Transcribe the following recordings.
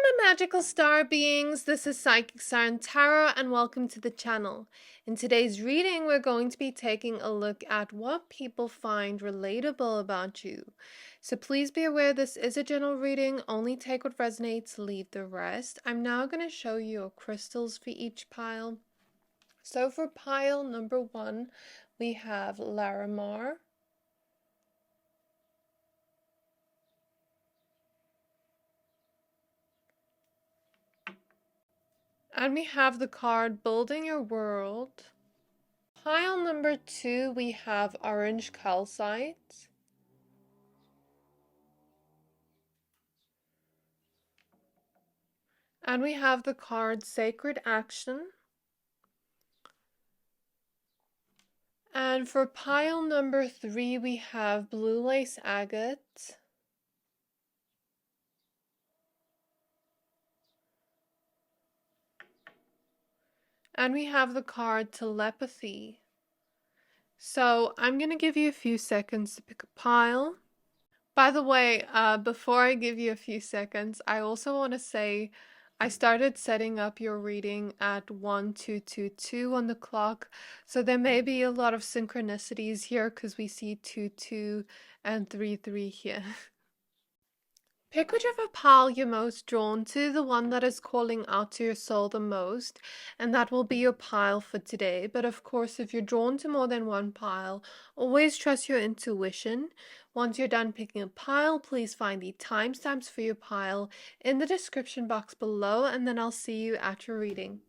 my magical star beings, this is Psychic Siren Tarot and welcome to the channel. In today's reading, we're going to be taking a look at what people find relatable about you. So please be aware this is a general reading, only take what resonates, leave the rest. I'm now going to show you your crystals for each pile. So for pile number 1, we have Larimar. And we have the card Building Your World. Pile number 2, we have Orange Calcite. And we have the card Sacred Action. And for pile number 3, we have Blue Lace Agate. And we have the card Telepathy. So I'm going to give you a few seconds to pick a pile. By the way, before I give you a few seconds, I also want to say I started setting up your reading at 1222 on the clock, so there may be a lot of synchronicities here because we see 22 and 33 here. Pick whichever pile you're most drawn to, the one that is calling out to your soul the most, and that will be your pile for today. But of course, if you're drawn to more than one pile, always trust your intuition. Once you're done picking a pile, please find the timestamps for your pile in the description box below, and then I'll see you at your reading.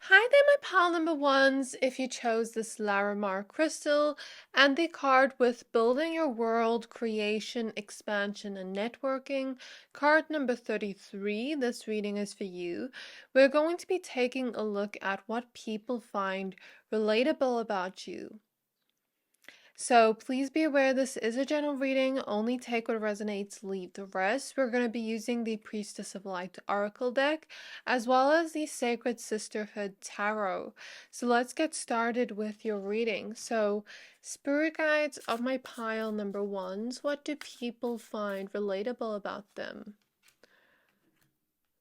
Hi there, my pile number ones. If you chose this Larimar crystal and the card with Building Your World, Creation, Expansion, and Networking, card number 33, this reading is for you. We're going to be taking a look at what people find relatable about you. So please be aware this is a general reading, only take what resonates, leave the rest. We're going to be using the Priestess of Light Oracle deck, as well as the Sacred Sisterhood Tarot. So let's get started with your reading. So, Spirit Guides of my pile number ones, what do people find relatable about them?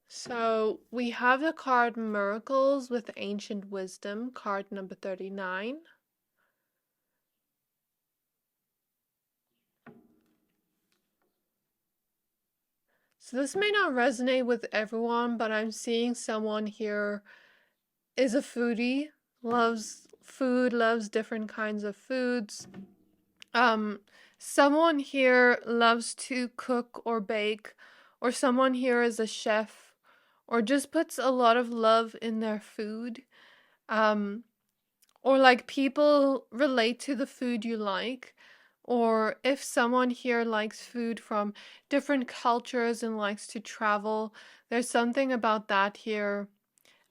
So we have the card Miracles with Ancient Wisdom, card number 39. So this may not resonate with everyone, but I'm seeing someone here is a foodie, loves food, loves different kinds of foods. Someone here loves to cook or bake, or someone here is a chef, or just puts a lot of love in their food. Or like people relate to the food you like. Or if someone here likes food from different cultures and likes to travel, there's something about that here,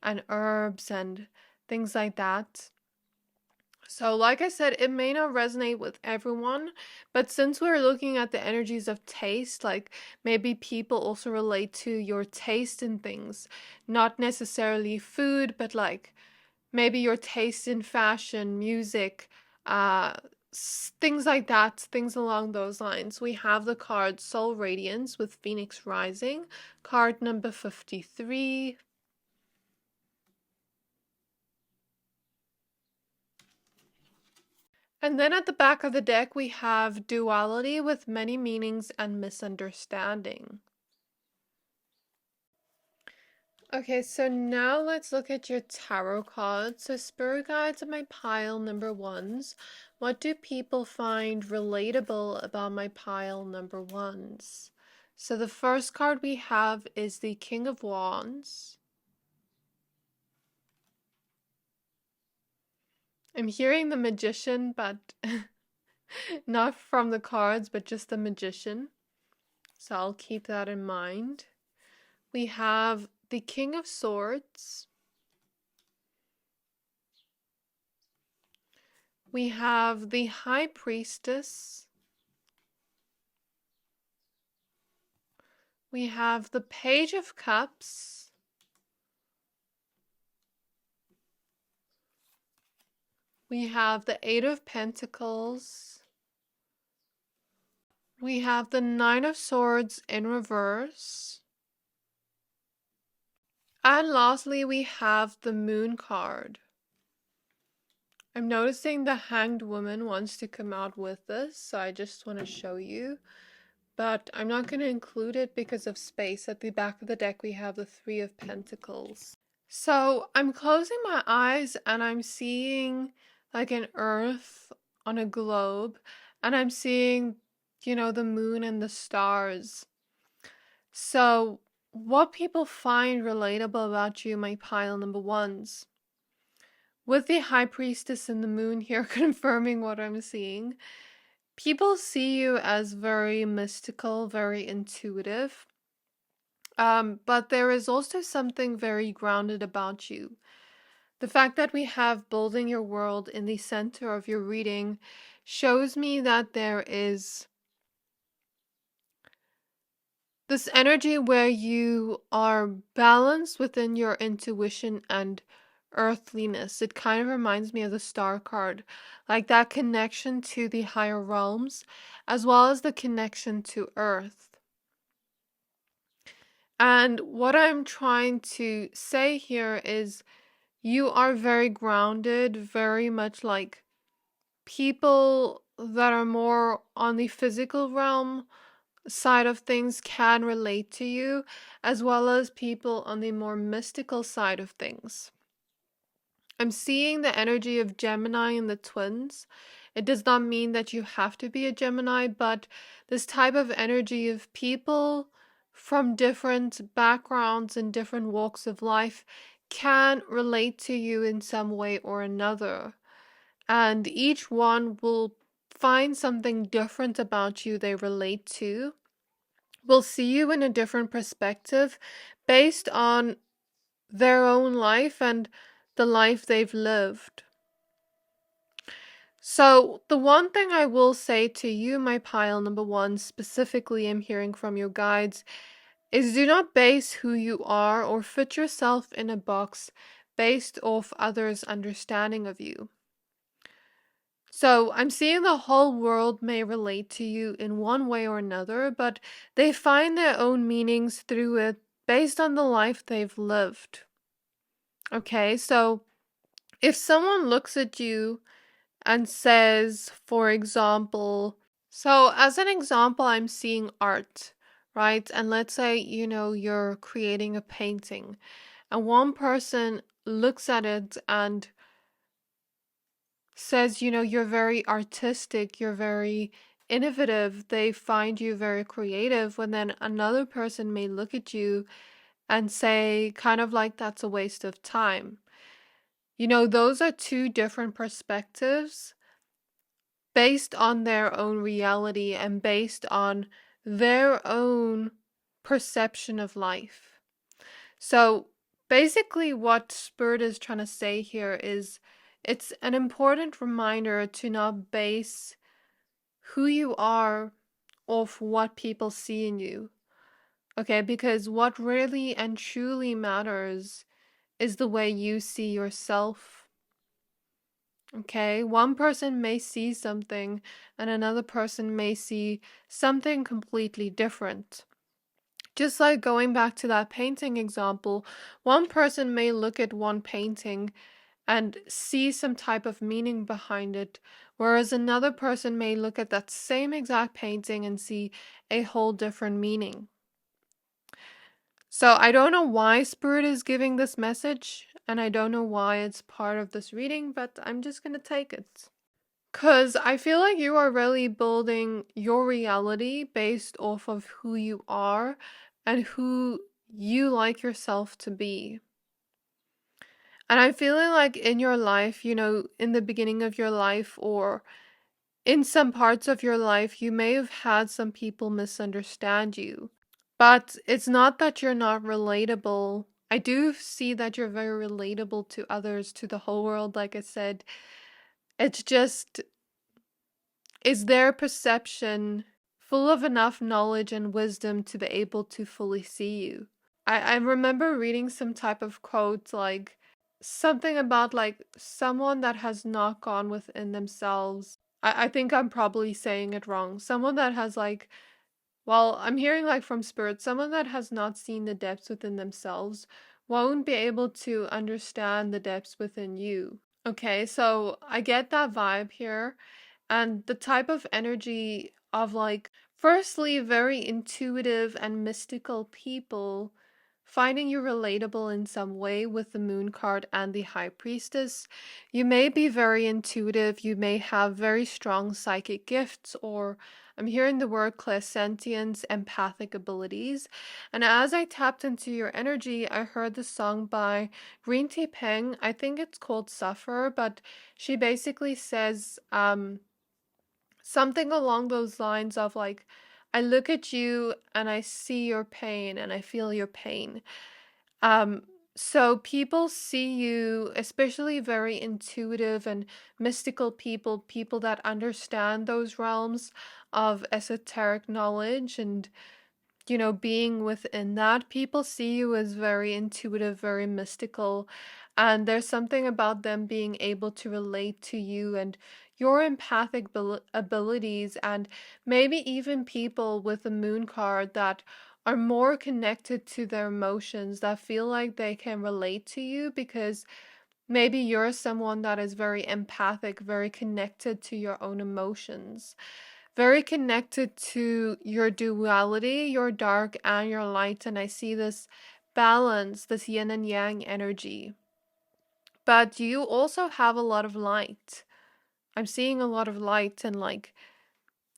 and herbs and things like that. So like I said, it may not resonate with everyone, but since we're looking at the energies of taste, like maybe people also relate to your taste in things, not necessarily food, but like maybe your taste in fashion, music, things like that, things along those lines. We have the card Soul Radiance with Phoenix Rising, card number 53. And then at the back of the deck, we have Duality with Many Meanings and Misunderstanding. Okay, so now let's look at your tarot cards. So Spirit Guides of my pile number ones. What do people find relatable about my pile number ones? So the first card we have is the King of Wands. I'm hearing the Magician, but not from the cards, but just the Magician. So I'll keep that in mind. We have the King of Swords. We have the High Priestess. We have the Page of Cups. We have the Eight of Pentacles. We have the Nine of Swords in reverse. And lastly, we have the Moon card. I'm noticing the Hanged Woman wants to come out with this, so I just want to show you. But I'm not going to include it because of space. At the back of the deck, we have the Three of Pentacles. So I'm closing my eyes and I'm seeing like an earth on a globe, and I'm seeing, the moon and the stars. So what people find relatable about you, my pile number ones, with the High Priestess and the moon here confirming what I'm seeing, people see you as very mystical, very intuitive. But there is also something very grounded about you. The fact that we have building your world in the center of your reading shows me that there is this energy where you are balanced within your intuition and earthliness. It kind of reminds me of the Star card, like that connection to the higher realms, as well as the connection to earth. And what I'm trying to say here is you are very grounded, very much like people that are more on the physical realm side of things can relate to you, as well as people on the more mystical side of things. I'm seeing the energy of Gemini in the twins. It does not mean that you have to be a Gemini, but this type of energy of people from different backgrounds and different walks of life can relate to you in some way or another. And each one will find something different about you they relate to, will see you in a different perspective based on their own life and the life they've lived. So the one thing I will say to you, my pile number one, specifically I'm hearing from your guides, is do not base who you are or fit yourself in a box based off others' understanding of you. So I'm seeing the whole world may relate to you in one way or another, but they find their own meanings through it based on the life they've lived. Okay, so if someone looks at you and says, for example, so as an example, I'm seeing art, right? And let's say, you're creating a painting, and one person looks at it and says, you're very artistic, you're very innovative, they find you very creative, when then another person may look at you and say, kind of like, that's a waste of time. Those are two different perspectives based on their own reality and based on their own perception of life. So basically, what Spirit is trying to say here is it's an important reminder to not base who you are off what people see in you. Okay, because what really and truly matters is the way you see yourself. Okay, one person may see something and another person may see something completely different. Just like going back to that painting example, one person may look at one painting and see some type of meaning behind it, whereas another person may look at that same exact painting and see a whole different meaning. So I don't know why Spirit is giving this message, and I don't know why it's part of this reading, but I'm just going to take it. Because I feel like you are really building your reality based off of who you are and who you like yourself to be. And I'm feeling like in your life, in the beginning of your life or in some parts of your life, you may have had some people misunderstand you. But it's not that you're not relatable. I do see that you're very relatable to others, to the whole world, like I said. It's just, is their perception full of enough knowledge and wisdom to be able to fully see you? I remember reading some type of quote, like something about like someone that has not gone within themselves I think I'm probably saying it wrong. Someone that has like, well, I'm hearing like from spirit, someone that has not seen the depths within themselves won't be able to understand the depths within you. Okay, so I get that vibe here. And the type of energy of like, firstly, very intuitive and mystical people, finding you relatable in some way with the moon card and the high priestess. You may be very intuitive, you may have very strong psychic gifts, or I'm hearing the word clairsentience, empathic abilities. And as I tapped into your energy, I heard the song by Green Tea Peng. I think it's called Suffer, but she basically says, something along those lines of like, I look at you and I see your pain and I feel your pain. Um, so people see you, especially very intuitive and mystical people, people that understand those realms of esoteric knowledge and being within that, people see you as very intuitive, very mystical, and there's something about them being able to relate to you and your empathic abilities, and maybe even people with the moon card that are more connected to their emotions, that feel like they can relate to you because maybe you're someone that is very empathic, very connected to your own emotions, very connected to your duality, your dark and your light. And I see this balance, this yin and yang energy. But you also have a lot of light. I'm seeing a lot of light, and like,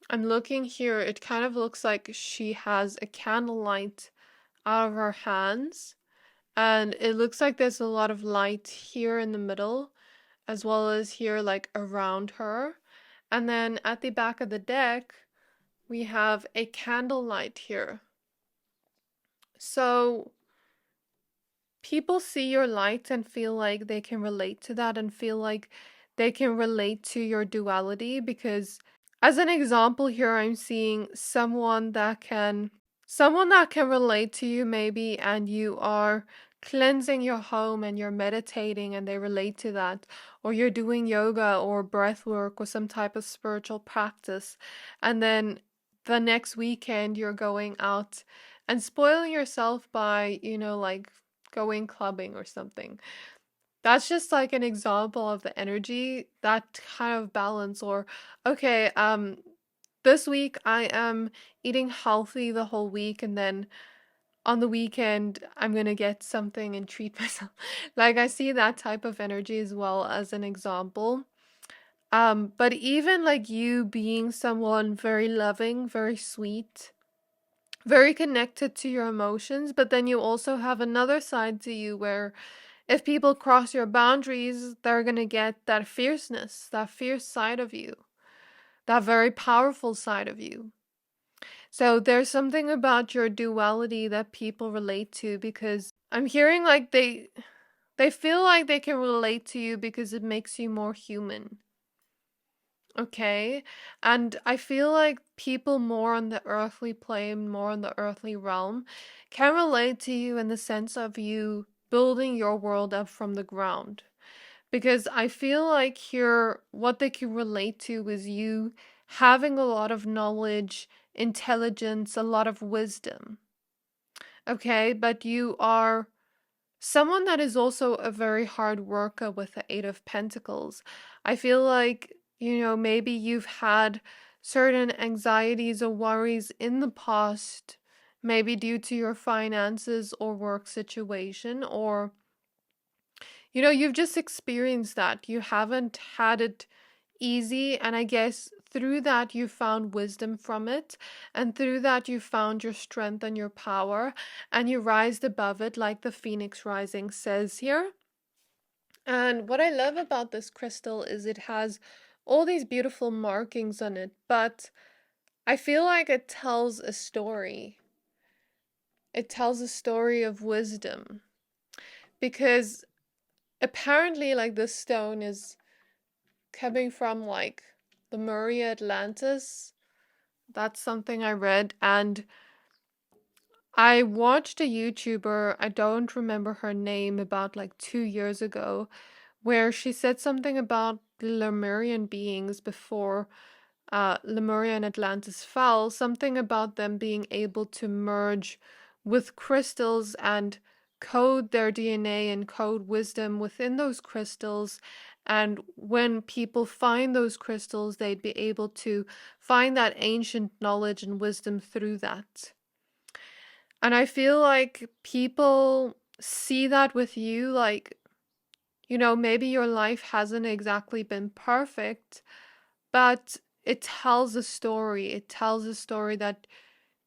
I'm looking here, it kind of looks like she has a candlelight out of her hands. And it looks like there's a lot of light here in the middle, as well as here, like around her. And then at the back of the deck, we have a candlelight here. So people see your light and feel like they can relate to that and feel like they can relate to your duality, because as an example here, I'm seeing someone that can relate to you maybe, and you are cleansing your home and you're meditating and they relate to that, or you're doing yoga or breath work or some type of spiritual practice, and then the next weekend you're going out and spoiling yourself by, like going clubbing or something. That's just like an example of the energy, that kind of balance. Or okay, this week I am eating healthy the whole week, and then on the weekend I'm gonna get something and treat myself. Like, I see that type of energy as well as an example. But even like you being someone very loving, very sweet, very connected to your emotions, but then you also have another side to you where if people cross your boundaries, they're gonna get that fierceness, that fierce side of you, that very powerful side of you. So there's something about your duality that people relate to, because I'm hearing like they feel like they can relate to you because it makes you more human. Okay? And I feel like people more on the earthly plane, more on the earthly realm, can relate to you in the sense of you building your world up from the ground. Because I feel like here, what they can relate to is you having a lot of knowledge, intelligence, a lot of wisdom. Okay? But you are someone that is also a very hard worker with the Eight of Pentacles. I feel like, maybe you've had certain anxieties or worries in the past, maybe due to your finances or work situation, or, you've just experienced that. You haven't had it easy, and I guess through that you found wisdom from it, and through that you found your strength and your power, and you rised above it like the phoenix rising says here. And what I love about this crystal is it has all these beautiful markings on it, but I feel like it tells a story. It tells a story of wisdom, because apparently like this stone is coming from like the Maria Atlantis. That's something I read, and I watched a YouTuber, I don't remember her name, about like 2 years ago, where she said something about Lemurian beings before Lemuria and Atlantis fell, something about them being able to merge with crystals and code their DNA and code wisdom within those crystals. And when people find those crystals, they'd be able to find that ancient knowledge and wisdom through that. And I feel like people see that with you, like, maybe your life hasn't exactly been perfect, but it tells a story. It tells a story that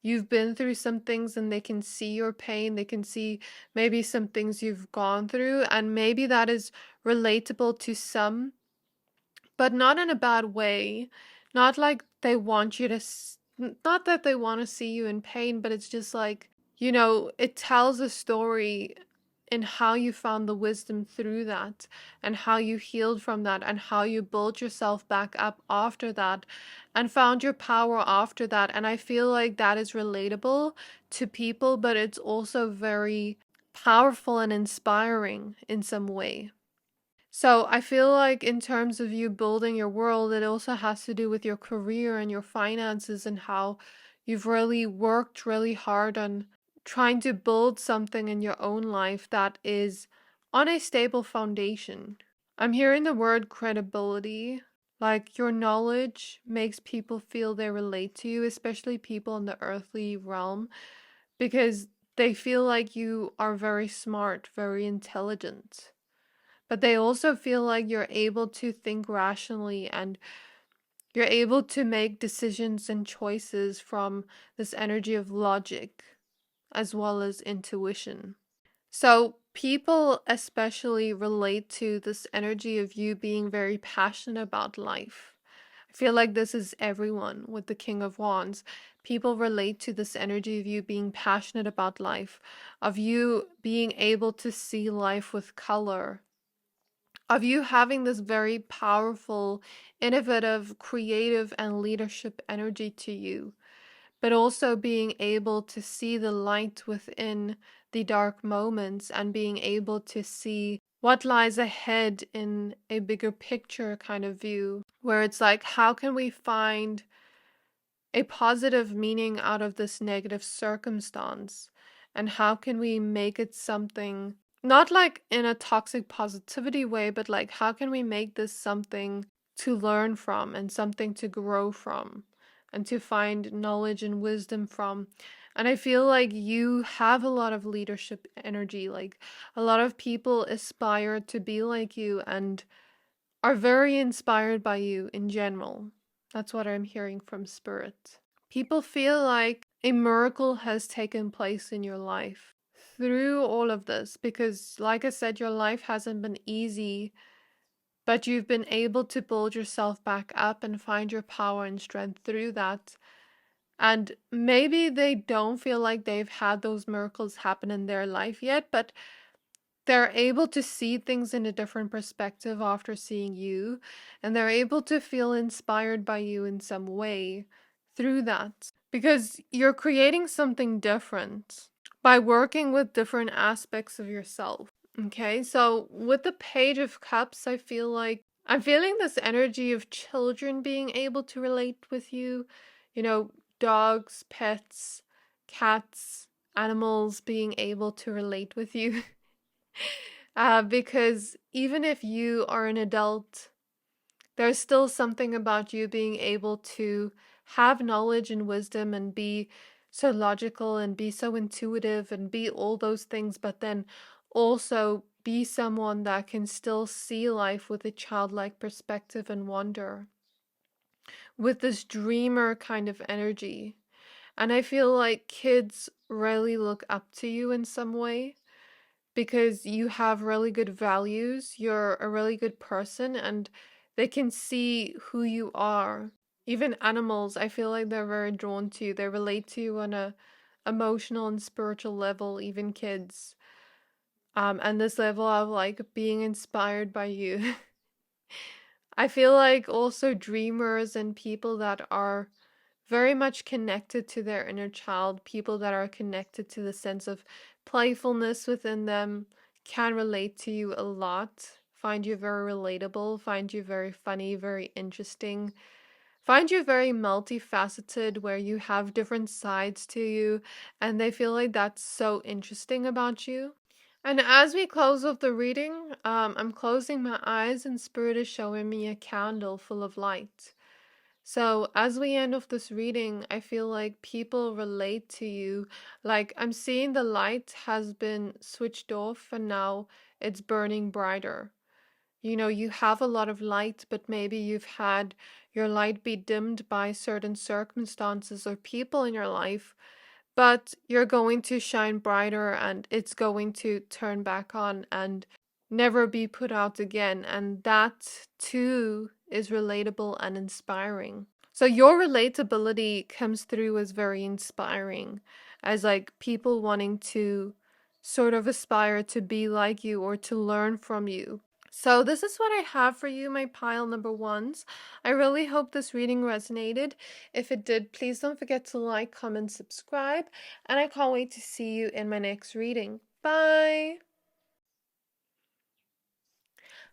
you've been through some things and they can see your pain. They can see maybe some things you've gone through, and maybe that is relatable to some, but not in a bad way. Not like they want you to, not that they want to see you in pain, but it's just like, it tells a story in how you found the wisdom through that, and how you healed from that, and how you built yourself back up after that and found your power after that. And I feel like that is relatable to people, but it's also very powerful and inspiring in some way. So I feel like in terms of you building your world, it also has to do with your career and your finances, and how you've really worked really hard on trying to build something in your own life that is on a stable foundation. I'm hearing the word credibility. Like, your knowledge makes people feel they relate to you, especially people in the earthly realm, because they feel like you are very smart, very intelligent. But they also feel like you're able to think rationally, and you're able to make decisions and choices from this energy of logic as well as intuition. So people especially relate to this energy of you being very passionate about life. I feel like this is everyone with the King of Wands. People relate to this energy of you being passionate about life, of you being able to see life with color, of you having this very powerful, innovative, creative, and leadership energy to you, but also being able to see the light within the dark moments, and being able to see what lies ahead in a bigger picture kind of view, where it's like, how can we find a positive meaning out of this negative circumstance? And how can we make it something, not like in a toxic positivity way, but like, how can we make this something to learn from and something to grow from and to find knowledge and wisdom from? And I feel like you have a lot of leadership energy. Like, a lot of people aspire to be like you and are very inspired by you in general. That's what I'm hearing from Spirit. People feel like a miracle has taken place in your life through all of this, because, like I said, your life hasn't been easy, but you've been able to build yourself back up and find your power and strength through that. And maybe they don't feel like they've had those miracles happen in their life yet, but they're able to see things in a different perspective after seeing you, and they're able to feel inspired by you in some way through that, because you're creating something different by working with different aspects of yourself. Okay, so with the Page of Cups, I feel like I'm feeling this energy of children being able to relate with you. Dogs, pets, cats, animals being able to relate with you. Because even if you are an adult, there's still something about you being able to have knowledge and wisdom and be so logical and be so intuitive and be all those things, but then also be someone that can still see life with a childlike perspective and wonder, with this dreamer kind of energy. And I feel like kids really look up to you in some way, because you have really good values, you're a really good person, and they can see who you are. Even animals, I feel like they're very drawn to you. They relate to you on a emotional and spiritual level, even kids. And this level of like being inspired by you. I feel like also dreamers and people that are very much connected to their inner child, people that are connected to the sense of playfulness within them, can relate to you a lot find you very relatable, find you very funny, very interesting, find you very multifaceted, where you have different sides to you, and they feel like that's so interesting about you. And as we close off the reading, I'm closing my eyes and Spirit is showing me a candle full of light. So, as we end off this reading, I feel like people relate to you. Like, I'm seeing the light has been switched off and now it's burning brighter. You have a lot of light, but maybe you've had your light be dimmed by certain circumstances or people in your life, but you're going to shine brighter and it's going to turn back on and never be put out again. And that too is relatable and inspiring. So your relatability comes through as very inspiring, as like people wanting to sort of aspire to be like you or to learn from you. So this is what I have for you, my pile number ones. I really hope this reading resonated. If it did, please don't forget to like, comment, subscribe, and I can't wait to see you in my next reading. Bye!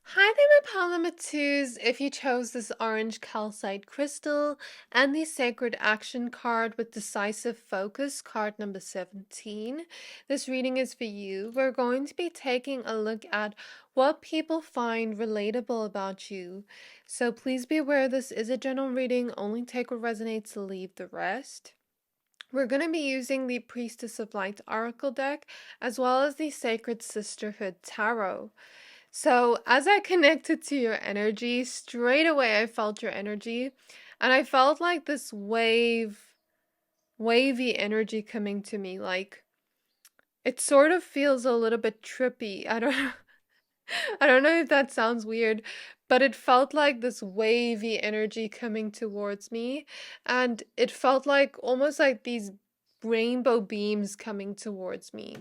Hi there, my pile number twos. If you chose this orange calcite crystal and the sacred action card with decisive focus, card number 17, this reading is for you. We're going to be taking a look at what people find relatable about you. So please be aware this is a general reading. Only take what resonates, leave the rest. We're going to be using the Priestess of Light Oracle deck as well as the Sacred Sisterhood Tarot. So, as I connected to your energy, straight away I felt your energy, and I felt like this wavy energy coming to me. Like, it sort of feels a little bit trippy. I don't know if that sounds weird, but it felt like this wavy energy coming towards me, and it felt like almost like these rainbow beams coming towards me.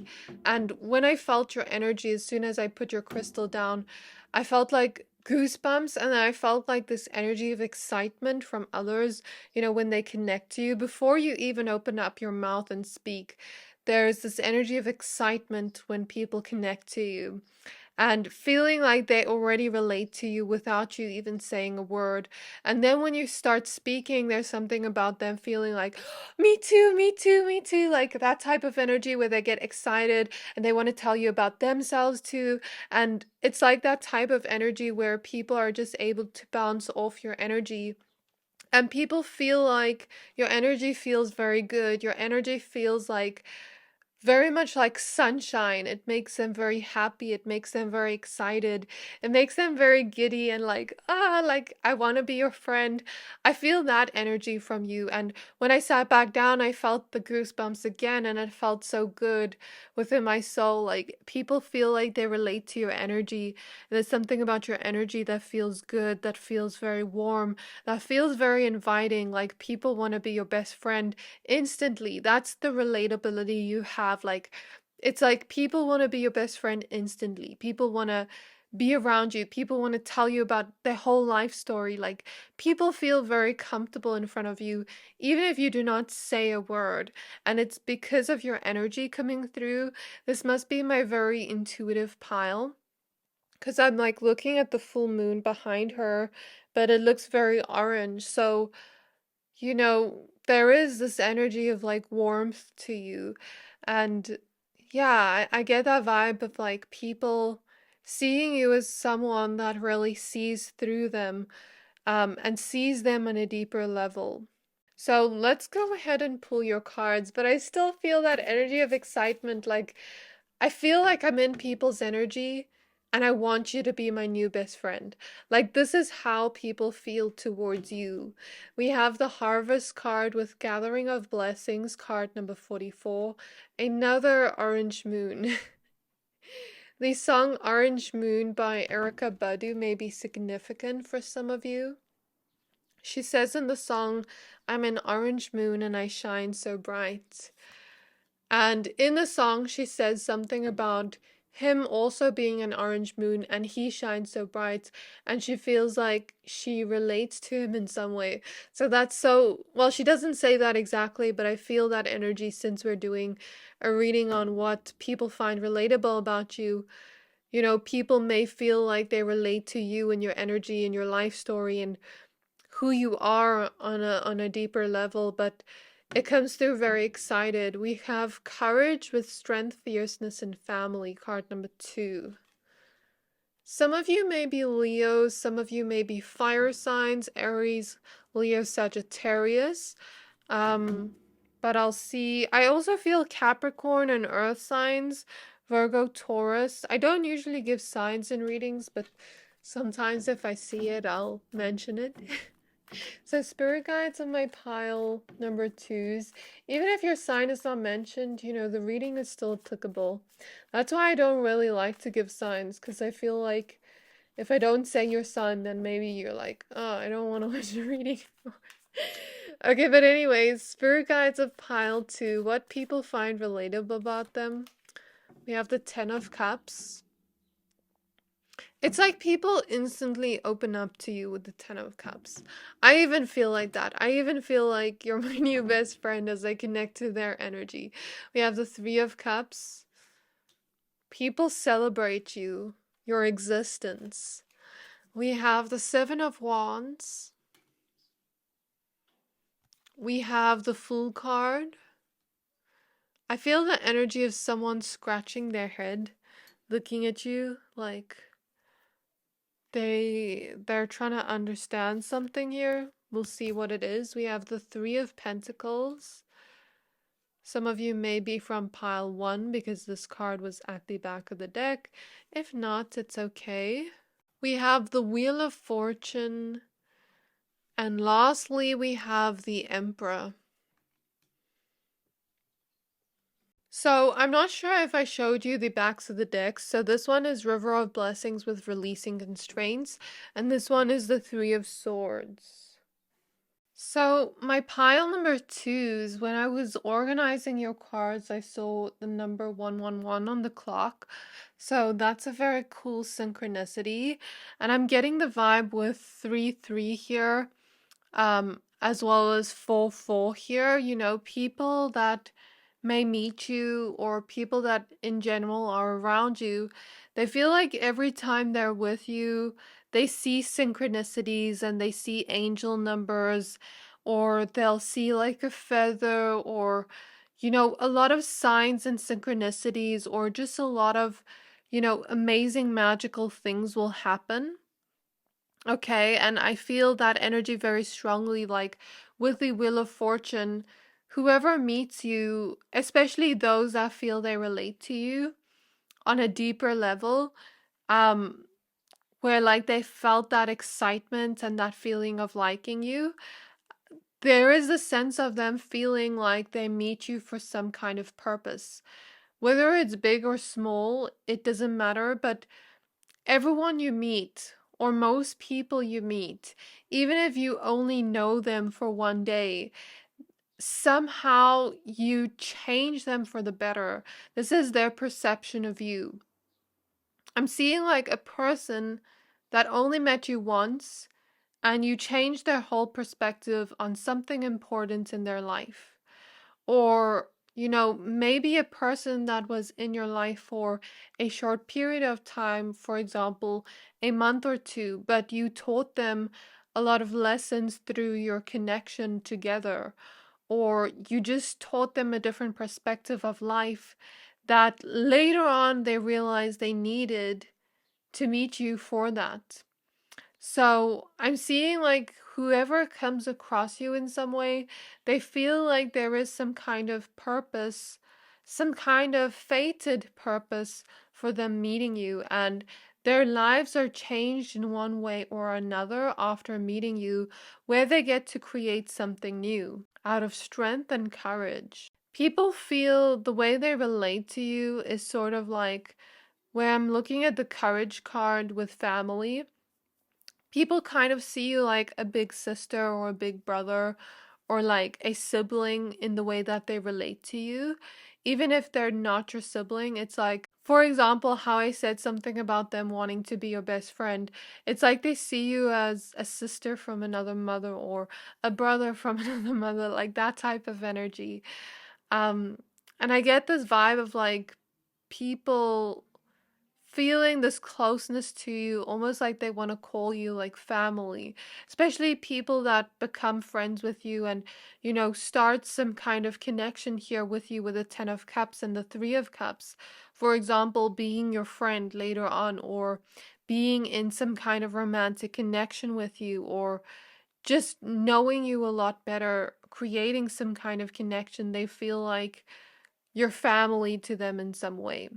And when I felt your energy, as soon as I put your crystal down, I felt like goosebumps, and I felt like this energy of excitement from others, when they connect to you before you even open up your mouth and speak. There's this energy of excitement when people connect to you and feeling like they already relate to you without you even saying a word. And then when you start speaking, there's something about them feeling like, me too, me too, me too. Like that type of energy where they get excited and they want to tell you about themselves too. And it's like that type of energy where people are just able to bounce off your energy. And people feel like your energy feels very good. Your energy feels like very much like sunshine. It makes them very happy. It makes them very excited. It makes them very giddy and like I want to be your friend. I feel that energy from you. And when I sat back down, I felt the goosebumps again, and it felt so good within my soul. Like people feel like they relate to your energy. There's something about your energy that feels good, that feels very warm, that feels very inviting. Like people want to be your best friend instantly. That's the relatability you have. Like it's like people want to be your best friend instantly. People want to be around you. People want to tell you about their whole life story. Like people feel very comfortable in front of you even if you do not say a word, and it's because of your energy coming through. This must be my very intuitive pile, because I'm like looking at the full moon behind her, but it looks very orange. So there is this energy of like warmth to you. And yeah, I get that vibe of like people seeing you as someone that really sees through them, and sees them on a deeper level. So let's go ahead and pull your cards, but I still feel that energy of excitement. Like, I feel like I'm in people's energy and I want you to be my new best friend. Like, this is how people feel towards you. We have the Harvest card with Gathering of Blessings, card number 44, another orange moon. The song Orange Moon by Erica Badu may be significant for some of you. She says in the song, I'm an orange moon and I shine so bright. And in the song, she says something about him also being an orange moon and he shines so bright. And she feels like she relates to him in some way. So that's so, well, she doesn't say that exactly, but I feel that energy since we're doing a reading on what people find relatable about you. People may feel like they relate to you and your energy and your life story and who you are on a deeper level, but it comes through very excited. We have courage with strength, fierceness, and family, card number 2. Some of you may be Leos, some of you may be fire signs, Aries, Leo, Sagittarius. But I also feel Capricorn and earth signs, Virgo, Taurus. I don't usually give signs in readings, but sometimes if I see it, I'll mention it. So spirit guides on my pile number 2s. Even if your sign is not mentioned, the reading is still applicable. That's why I don't really like to give signs, because I feel like if I don't say your sign, then maybe you're like, oh, I don't want to watch the reading. Okay, but anyways, spirit guides of pile 2. What people find relatable about them. We have the 10 of Cups. It's like people instantly open up to you with the 10 of Cups. I even feel like that. I even feel like you're my new best friend as I connect to their energy. We have the 3 of Cups. People celebrate you, your existence. We have the 7 of Wands. We have the Fool card. I feel the energy of someone scratching their head, looking at you like they're trying to understand something here. We'll see what it is. We have the 3 of Pentacles. Some of you may be from pile 1 because this card was at the back of the deck. If not, it's okay. We have the Wheel of Fortune. And lastly, we have the Emperor. So I'm not sure if I showed you the backs of the decks. So this one is River of Blessings with Releasing Constraints. And this one is the 3 of Swords. So my pile number 2s, when I was organizing your cards, I saw the number 111 on the clock. So that's a very cool synchronicity. And I'm getting the vibe with 3-3 here, as well as 4-4 here. People that may meet you or people that in general are around you, they feel like every time they're with you, they see synchronicities and they see angel numbers, or they'll see like a feather, or a lot of signs and synchronicities, or just a lot of amazing magical things will happen. Okay, and I feel that energy very strongly, like with the Wheel of Fortune. Whoever meets you, especially those that feel they relate to you on a deeper level, um, where like they felt that excitement and that feeling of liking you, there is a sense of them feeling like they meet you for some kind of purpose. Whether it's big or small, it doesn't matter, but everyone you meet, or most people you meet, even if you only know them for one day, somehow you change them for the better. This is their perception of you. I'm seeing like a person that only met you once and you change their whole perspective on something important in their life. Or, maybe a person that was in your life for a short period of time, for example, a month or 2, but you taught them a lot of lessons through your connection together, or you just taught them a different perspective of life that later on they realized they needed to meet you for that. So I'm seeing like whoever comes across you in some way, they feel like there is some kind of purpose, some kind of fated purpose for them meeting you, and their lives are changed in one way or another after meeting you, where they get to create something new out of strength and courage. People feel the way they relate to you is sort of like where I'm looking at the courage card with family. People kind of see you like a big sister or a big brother or like a sibling in the way that they relate to you. Even if they're not your sibling, it's like, for example, how I said something about them wanting to be your best friend. It's like they see you as a sister from another mother or a brother from another mother, like that type of energy. And I get this vibe of like people feeling this closeness to you, almost like they want to call you like family, especially people that become friends with you and, start some kind of connection here with you with the 10 of Cups and the 3 of Cups. For example, being your friend later on, or being in some kind of romantic connection with you, or just knowing you a lot better, creating some kind of connection. They feel like you're family to them in some way.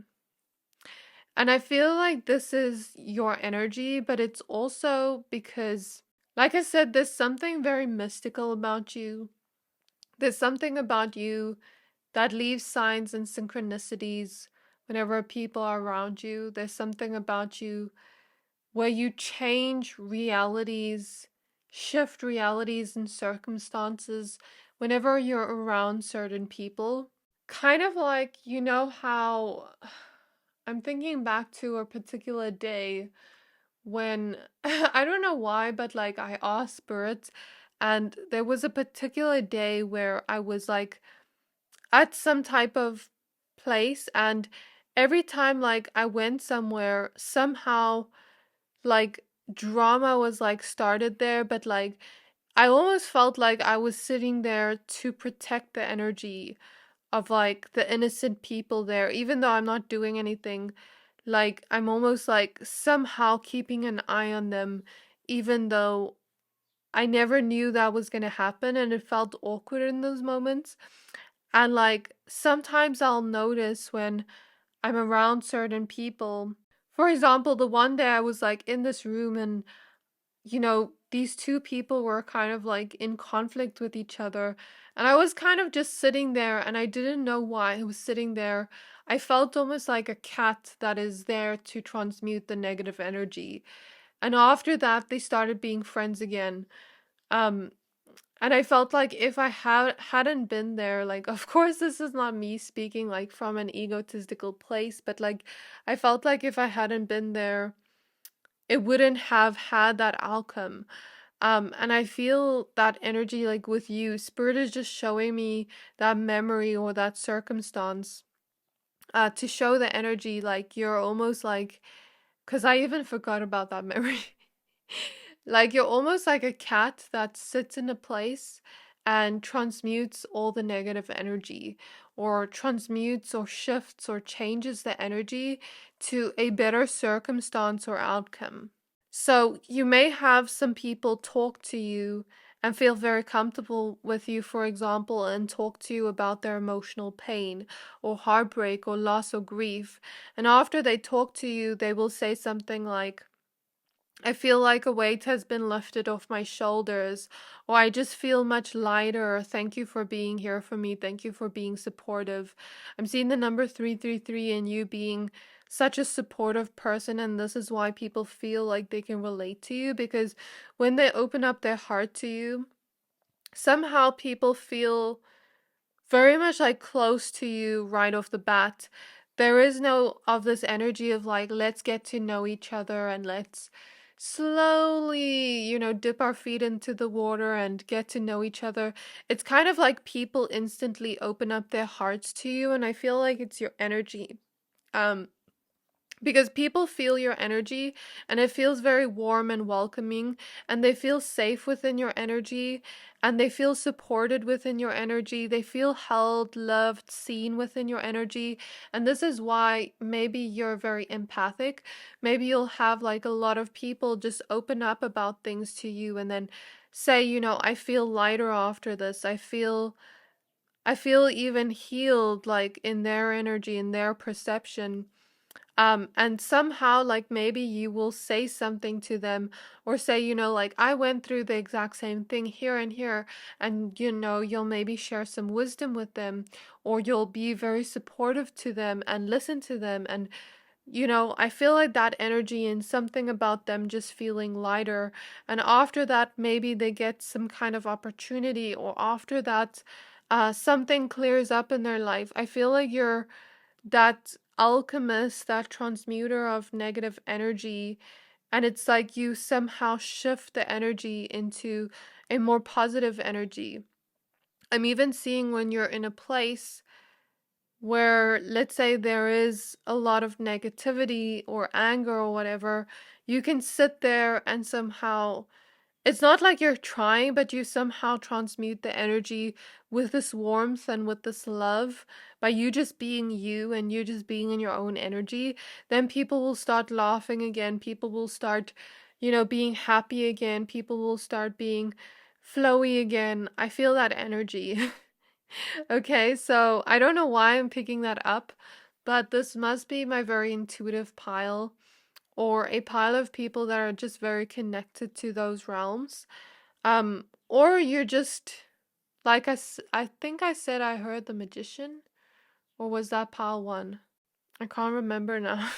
And I feel like this is your energy, but it's also because, like I said, there's something very mystical about you. There's something about you that leaves signs and synchronicities whenever people are around you. There's something about you where you change realities, shift realities and circumstances whenever you're around certain people. Kind of like, how I'm thinking back to a particular day when I don't know why, but like I asked spirits, and there was a particular day where I was like at some type of place, and every time like I went somewhere, somehow like drama was like started there, but like I almost felt like I was sitting there to protect the energy of like the innocent people there, even though I'm not doing anything. Like I'm almost like somehow keeping an eye on them, even though I never knew that was going to happen, and it felt awkward in those moments. And like sometimes I'll notice when I'm around certain people. For example, the one day I was like in this room, and these two people were kind of like in conflict with each other. And I was kind of just sitting there, and I didn't know why I was sitting there. I felt almost like a cat that is there to transmute the negative energy. And after that, they started being friends again. Um, and I felt like if I hadn't been there, like, of course, this is not me speaking like from an egotistical place, but like, I felt like if I hadn't been there, it wouldn't have had that outcome. And I feel that energy like with you. Spirit is just showing me that memory or that circumstance to show the energy like you're almost like, because I even forgot about that memory. Like you're almost like a cat that sits in a place and transmutes all the negative energy, or transmutes or shifts or changes the energy to a better circumstance or outcome. So you may have some people talk to you and feel very comfortable with you, for example, and talk to you about their emotional pain or heartbreak or loss or grief. And after they talk to you, they will say something like, I feel like a weight has been lifted off my shoulders, or I just feel much lighter. Thank you for being here for me. Thank you for being supportive. I'm seeing the number 333 and you being such a supportive person, and this is why people feel like they can relate to you, because when they open up their heart to you, somehow people feel very much like close to you right off the bat. There is no of this energy of like, let's get to know each other and let's slowly, dip our feet into the water and get to know each other. It's kind of like people instantly open up their hearts to you, and I feel like it's your energy. Um, because people feel your energy, and it feels very warm and welcoming, and they feel safe within your energy, and they feel supported within your energy. They feel held, loved, seen within your energy. And this is why maybe you're very empathic. Maybe you'll have like a lot of people just open up about things to you and then say, I feel lighter after this. I feel even healed, like in their energy, in their perception. And somehow, like maybe you will say something to them, or say, like, I went through the exact same thing here and here, and you'll maybe share some wisdom with them, or you'll be very supportive to them and listen to them. And I feel like that energy and something about them just feeling lighter. And after that, maybe they get some kind of opportunity, or after that, something clears up in their life. I feel like you're that alchemist, that transmuter of negative energy, and it's like you somehow shift the energy into a more positive energy. I'm even seeing when you're in a place where, let's say, there is a lot of negativity or anger or whatever, you can sit there and somehow, it's not like you're trying, but you somehow transmute the energy with this warmth and with this love by you just being you and you just being in your own energy. Then people will start laughing again. People will start, being happy again. People will start being flowy again. I feel that energy. Okay, so I don't know why I'm picking that up, but this must be my very intuitive pile or a pile of people that are just very connected to those realms. Or you're just like I think I said I heard the magician, or was that pile one? I can't remember now.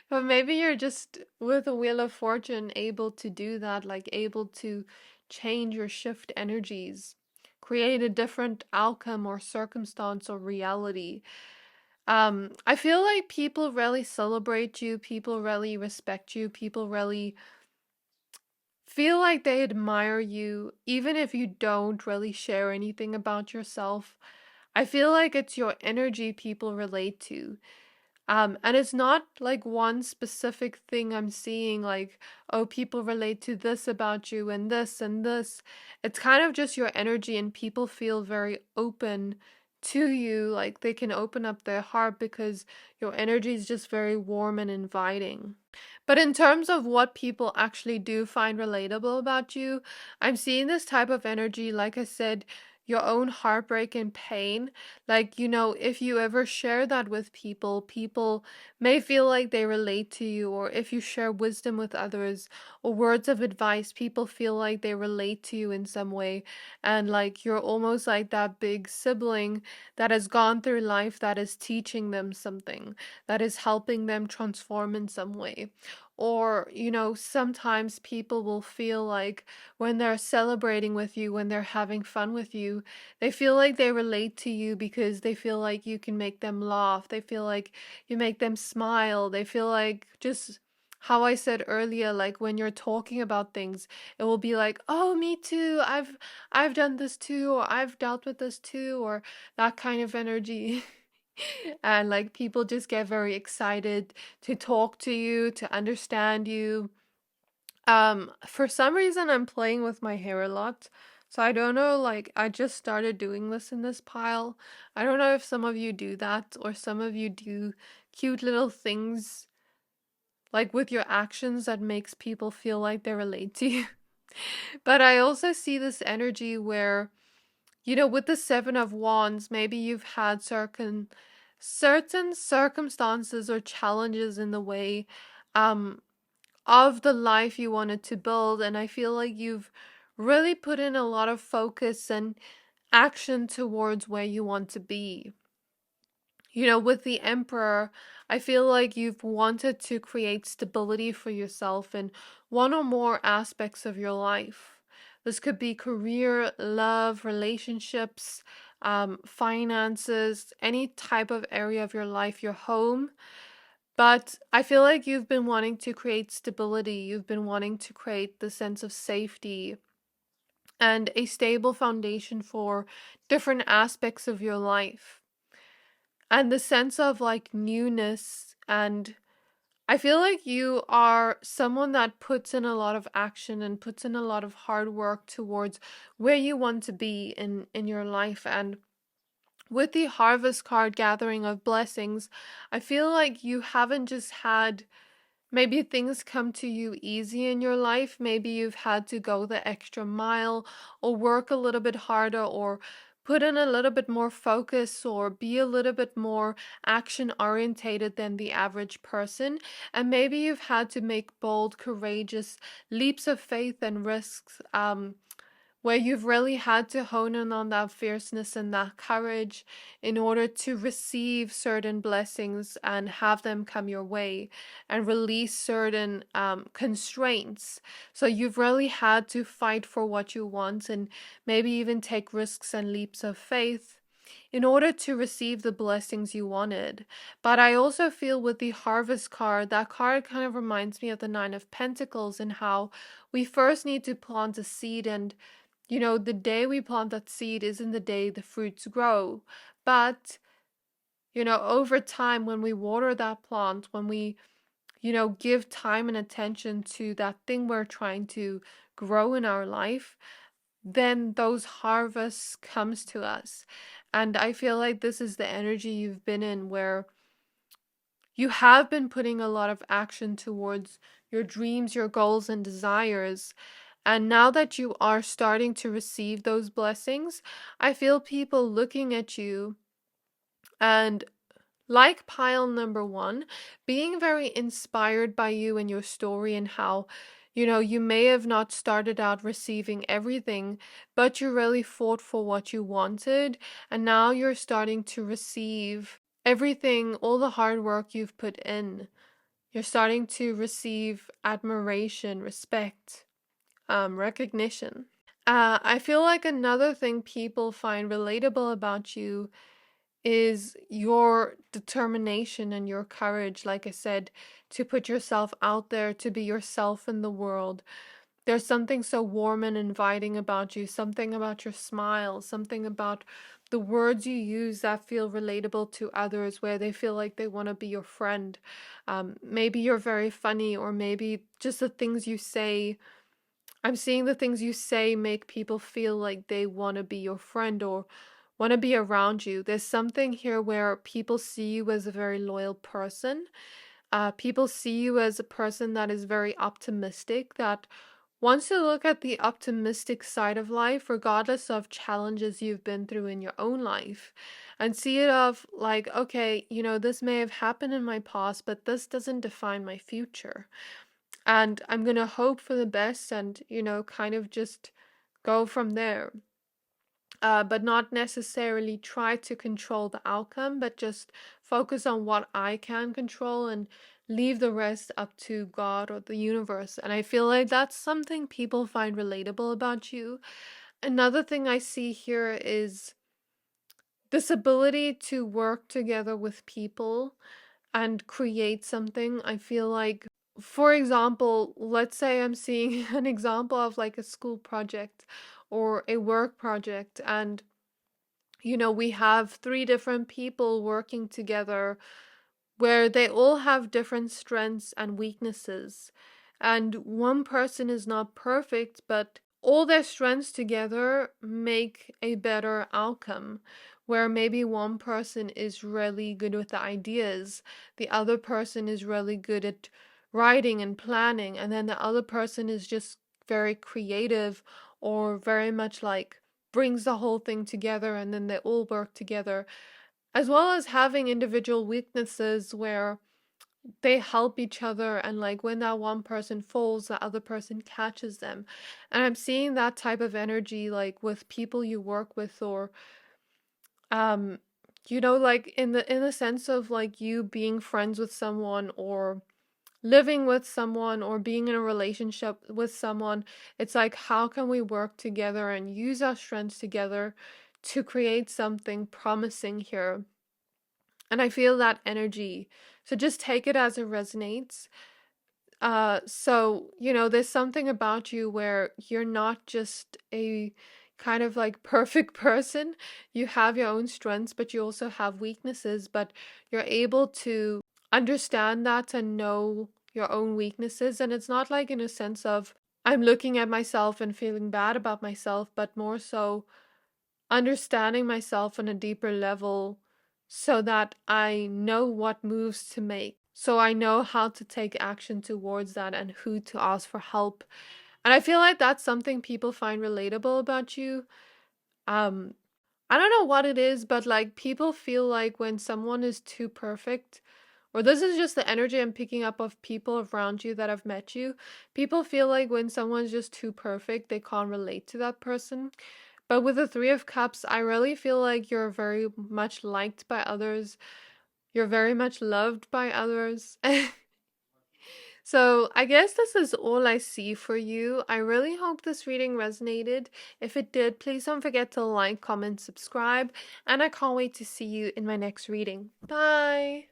But maybe you're just with a wheel of fortune able to do that, like able to change or shift energies, create a different outcome or circumstance or reality. I feel like people really celebrate you, people really respect you, people really feel like they admire you, even if you don't really share anything about yourself. I feel like it's your energy people relate to. And it's not like one specific thing I'm seeing, like, oh, people relate to this about you and this and this. It's kind of just your energy, and people feel very open to you. Like they can open up their heart because your energy is just very warm and inviting. But in terms of what people actually do find relatable about you, I'm seeing this type of energy, like I said, your own heartbreak and pain. Like, if you ever share that with people, people may feel like they relate to you, or if you share wisdom with others or words of advice, people feel like they relate to you in some way. And like you're almost like that big sibling that has gone through life that is teaching them something, that is helping them transform in some way. Or, sometimes people will feel like when they're celebrating with you, when they're having fun with you, they feel like they relate to you because they feel like you can make them laugh. They feel like you make them smile. They feel like just how I said earlier, like when you're talking about things, it will be like, "Oh, me too. I've done this too, or I've dealt with this too," or that kind of energy. And like people just get very excited to talk to you, to understand you. For some reason I'm playing with my hair a lot. So I don't know, like I just started doing this in this pile. I don't know if some of you do that or some of you do cute little things like with your actions that makes people feel like they relate to you. But I also see this energy where, with the Seven of Wands, maybe you've had certain circumstances or challenges in the way um of the life you wanted to build, and I feel like you've really put in a lot of focus and action towards where you want to be. With the Emperor, I feel like you've wanted to create stability for yourself in one or more aspects of your life. This could be career, love, relationships, finances, any type of area of your life, your home. But I feel like you've been wanting to create stability. You've been wanting to create the sense of safety and a stable foundation for different aspects of your life. And the sense of like newness. And I feel like you are someone that puts in a lot of action and puts in a lot of hard work towards where you want to be in your life. And with the harvest card, gathering of blessings, I feel like you haven't just had maybe things come to you easy in your life. Maybe you've had to go the extra mile or work a little bit harder or put in a little bit more focus or be a little bit more action orientated than the average person. And maybe you've had to make bold, courageous leaps of faith and risks, where you've really had to hone in on that fierceness and that courage in order to receive certain blessings and have them come your way and release certain constraints. So you've really had to fight for what you want and maybe even take risks and leaps of faith in order to receive the blessings you wanted. But I also feel with the Harvest card, that card kind of reminds me of the Nine of Pentacles and how we first need to plant a seed, and the day we plant that seed isn't the day the fruits grow. But over time, when we water that plant, when we, give time and attention to that thing we're trying to grow in our life, then those harvests comes to us. And I feel like this is the energy you've been in, where you have been putting a lot of action towards your dreams, your goals, and desires. And now that you are starting to receive those blessings, I feel people looking at you and, like pile number one, being very inspired by you and your story, and how, you may have not started out receiving everything, but you really fought for what you wanted, and now you're starting to receive everything, all the hard work you've put in. You're starting to receive admiration, respect, recognition. I feel like another thing people find relatable about you is your determination and your courage, like I said, to put yourself out there, to be yourself in the world. There's something so warm and inviting about you, something about your smile, something about the words you use that feel relatable to others, where they feel like they want to be your friend. Maybe you're very funny, or maybe just the things you say. I'm seeing the things you say make people feel like they want to be your friend or want to be around you. There's something here where people see you as a very loyal person. People see you as a person that is very optimistic, that wants to look at the optimistic side of life, regardless of challenges you've been through in your own life, and see it of like, okay, this may have happened in my past, but this doesn't define my future. And I'm going to hope for the best and, kind of just go from there. But not necessarily try to control the outcome, but just focus on what I can control and leave the rest up to God or the universe. And I feel like that's something people find relatable about you. Another thing I see here is this ability to work together with people and create something. I feel like, for example, let's say I'm seeing an example of like a school project or a work project, and we have three different people working together where they all have different strengths and weaknesses. And one person is not perfect, but all their strengths together make a better outcome. Where maybe one person is really good with the ideas, the other person is really good at writing and planning, and then the other person is just very creative, or very much like brings the whole thing together, and then they all work together, as well as having individual weaknesses where they help each other, and like when that one person falls, the other person catches them. And I'm seeing that type of energy like with people you work with, or um like in the sense of like you being friends with someone, or living with someone, or being in a relationship with someone. It's like, how can we work together and use our strengths together to create something promising here? And I feel that energy. So just take it as it resonates. So, there's something about you where you're not just a kind of like perfect person. You have your own strengths, but you also have weaknesses, but you're able to understand that and know your own weaknesses. And it's not like in a sense of I'm looking at myself and feeling bad about myself, but more so understanding myself on a deeper level, so that I know what moves to make. So I know how to take action towards that and who to ask for help. And I feel like that's something people find relatable about you. Um, I don't know what it is, but like people feel like when someone is too perfect, or this is just the energy I'm picking up of people around you that have met you, people feel like when someone's just too perfect, they can't relate to that person. But with the Three of Cups, I really feel like you're very much liked by others. You're very much loved by others. So I guess this is all I see for you. I really hope this reading resonated. If it did, please don't forget to like, comment, subscribe, and I can't wait to see you in my next reading. Bye!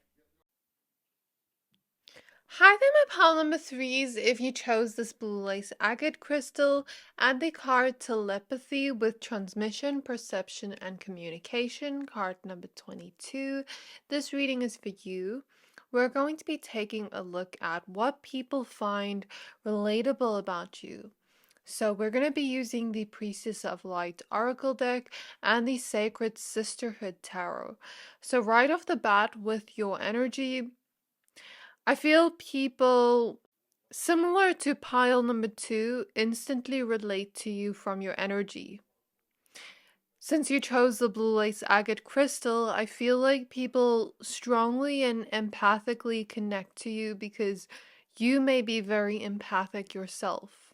Hi there, my pile number threes. If you chose this blue lace agate crystal, add the card telepathy with transmission, perception, and communication, card number 22. This reading is for you. We're going to be taking a look at what people find relatable about you. So we're going to be using the Priestess of Light Oracle deck and the Sacred Sisterhood Tarot. So right off the bat with your energy, I feel people similar to pile number two instantly relate to you from your energy. Since you chose the blue lace agate crystal, I feel like people strongly and empathically connect to you because you may be very empathic yourself.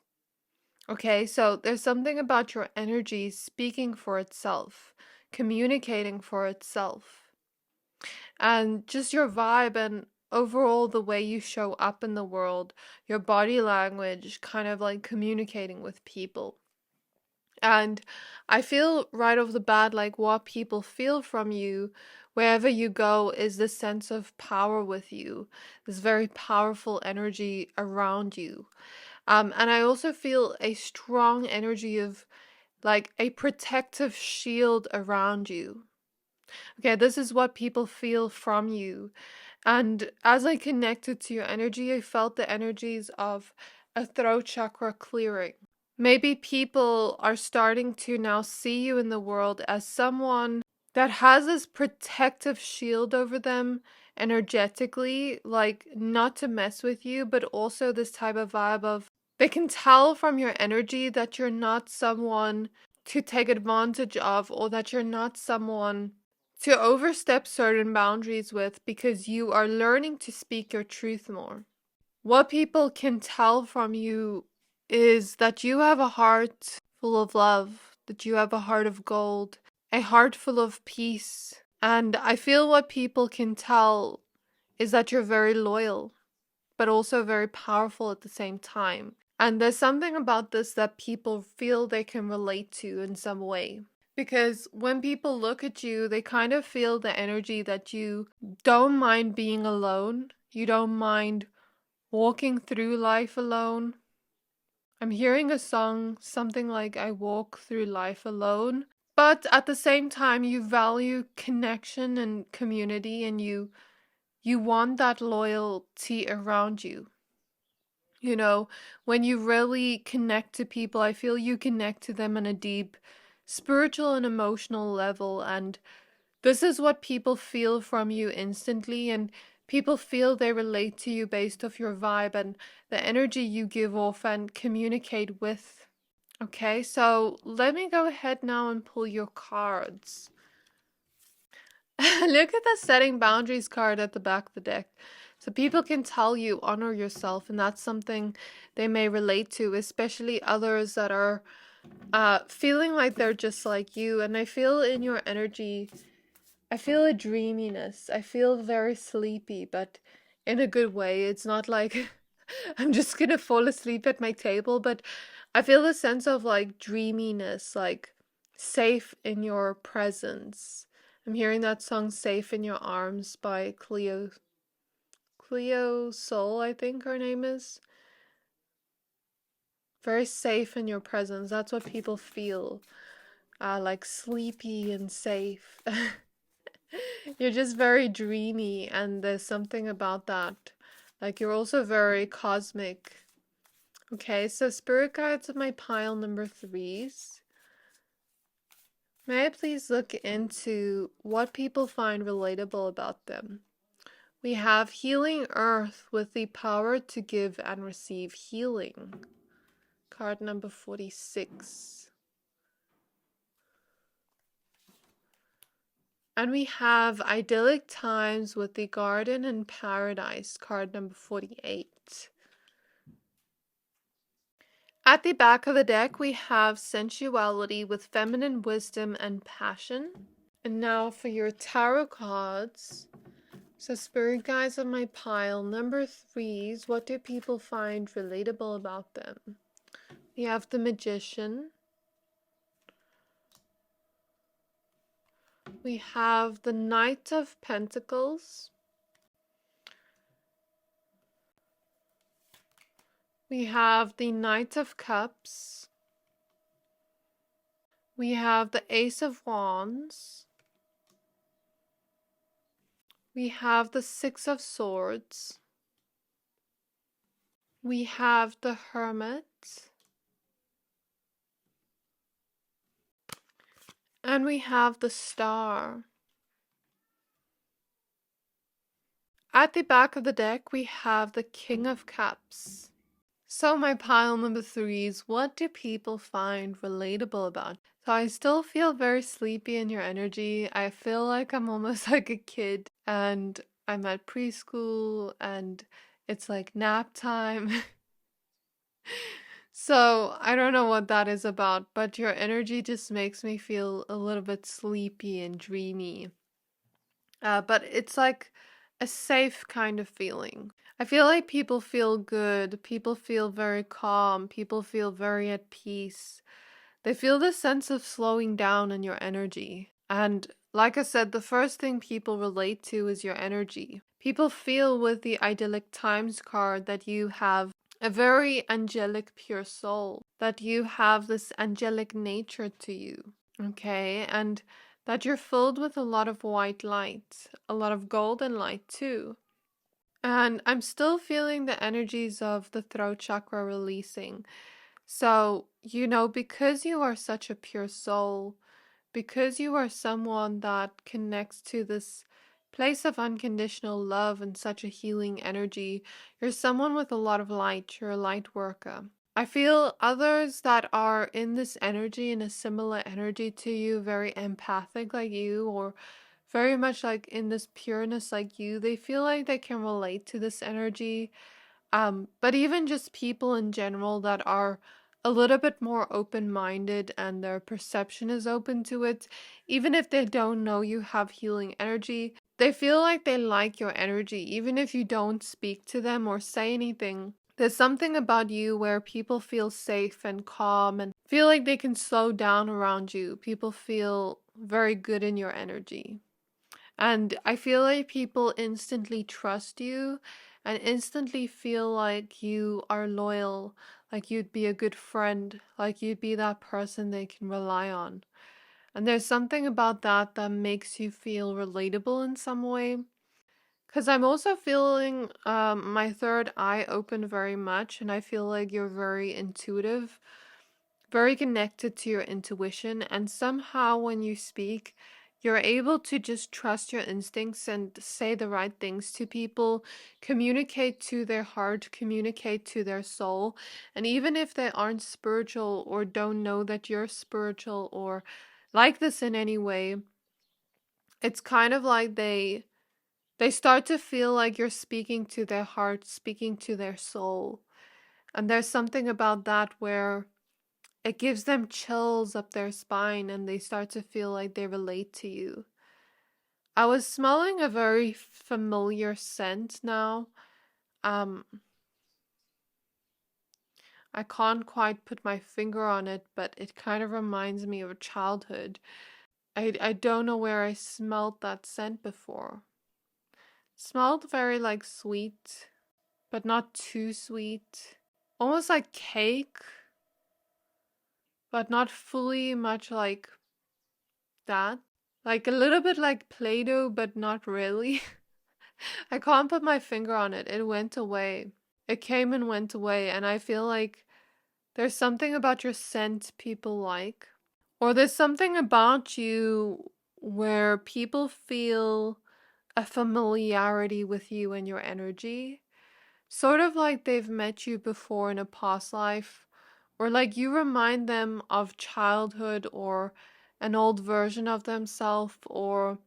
Okay, so there's something about your energy speaking for itself, communicating for itself, and just your vibe and overall the way you show up in the world, your body language, kind of like communicating with people. And I feel right off the bat like what people feel from you wherever you go is this sense of power with you, this very powerful energy around you. And I also feel a strong energy of like a protective shield around you. Okay, this is what people feel from you. And as I connected to your energy, I felt the energies of a throat chakra clearing. Maybe people are starting to now see you in the world as someone that has this protective shield over them energetically, like not to mess with you, but also this type of vibe of they can tell from your energy that you're not someone to take advantage of, or that you're not someone to overstep certain boundaries with, because you are learning to speak your truth more. What people can tell from you is that you have a heart full of love, that you have a heart of gold, a heart full of peace. And I feel what people can tell is that you're very loyal, but also very powerful at the same time. And there's something about this that people feel they can relate to in some way. Because when people look at you, they kind of feel the energy that you don't mind being alone. You don't mind walking through life alone. I'm hearing a song, something like I walk through life alone. But at the same time, you value connection and community, and you want that loyalty around you. You know, when you really connect to people, I feel you connect to them on a deep spiritual and emotional level. And this is what people feel from you instantly. And people feel they relate to you based off your vibe and the energy you give off and communicate with. Okay, so let me go ahead now and pull your cards. Look at the setting boundaries card at the back of the deck. So people can tell you honor yourself, and that's something they may relate to, especially others that are feeling like they're just like you. And I feel in your energy, I feel a dreaminess. I feel very sleepy, but in a good way. It's not like I'm just gonna fall asleep at my table, but I feel a sense of like dreaminess, like safe in your presence. I'm hearing that song Safe in Your Arms by Cleo Soul, I think her name is. Very safe in your presence. That's what people feel. Like sleepy and safe. You're just very dreamy, and there's something about that. Like you're also very cosmic. Okay, so spirit guides of my pile number threes. May I please look into what people find relatable about them? We have Healing Earth with the power to give and receive healing. Card number 46. And we have Idyllic Times with the Garden and Paradise. Card number 48. At the back of the deck, we have Sensuality with Feminine Wisdom and Passion. And now for your tarot cards. So spirit guides on my pile, number threes, what do people find relatable about them? We have the Magician. We have the Knight of Pentacles. We have the Knight of Cups. We have the Ace of Wands. We have the Six of Swords. We have the Hermit. And we have the Star. At the back of the deck, we have the King of Cups. So my pile number 3 is, what do people find relatable about? So I still feel very sleepy in your energy. I feel like I'm almost like a kid and I'm at preschool and it's like nap time. So I don't know what that is about, but your energy just makes me feel a little bit sleepy and dreamy. But it's like a safe kind of feeling. I feel like people feel good, people feel very calm, people feel very at peace. They feel this sense of slowing down in your energy. And like I said, the first thing people relate to is your energy. People feel with the idyllic times card that you have a very angelic, pure soul, that you have this angelic nature to you. Okay, and that you're filled with a lot of white light, a lot of golden light too. And I'm still feeling the energies of the throat chakra releasing. So, because you are such a pure soul, because you are someone that connects to this place of unconditional love and such a healing energy, you're someone with a lot of light, you're a light worker. I feel others that are in this energy, in a similar energy to you, very empathic like you, or very much like in this pureness like you, they feel like they can relate to this energy. But even just people in general that are a little bit more open-minded and their perception is open to it, even if they don't know you have healing energy, they feel like they like your energy, even if you don't speak to them or say anything. There's something about you where people feel safe and calm and feel like they can slow down around you. People feel very good in your energy. And I feel like people instantly trust you and instantly feel like you are loyal, like you'd be a good friend, like you'd be that person they can rely on. And there's something about that that makes you feel relatable in some way. Because I'm also feeling my third eye open very much, and I feel like you're very intuitive, very connected to your intuition, and somehow when you speak, you're able to just trust your instincts and say the right things to people, communicate to their heart, communicate to their soul. And even if they aren't spiritual or don't know that you're spiritual or like this in any way, it's kind of like they start to feel like you're speaking to their heart, speaking to their soul. And there's something about that where it gives them chills up their spine and they start to feel like they relate to you. I was smelling a very familiar scent now. Um, I can't quite put my finger on it, but it kind of reminds me of childhood. I don't know where I smelled that scent before. It smelled very like sweet, but not too sweet. Almost like cake, but not fully much like that. Like a little bit like Play-Doh, but not really. I can't put my finger on it. It went away. It came and went away, and I feel like there's something about your scent people like. Or there's something about you where people feel a familiarity with you and your energy. Sort of like they've met you before in a past life, or like you remind them of childhood or an old version of themselves, or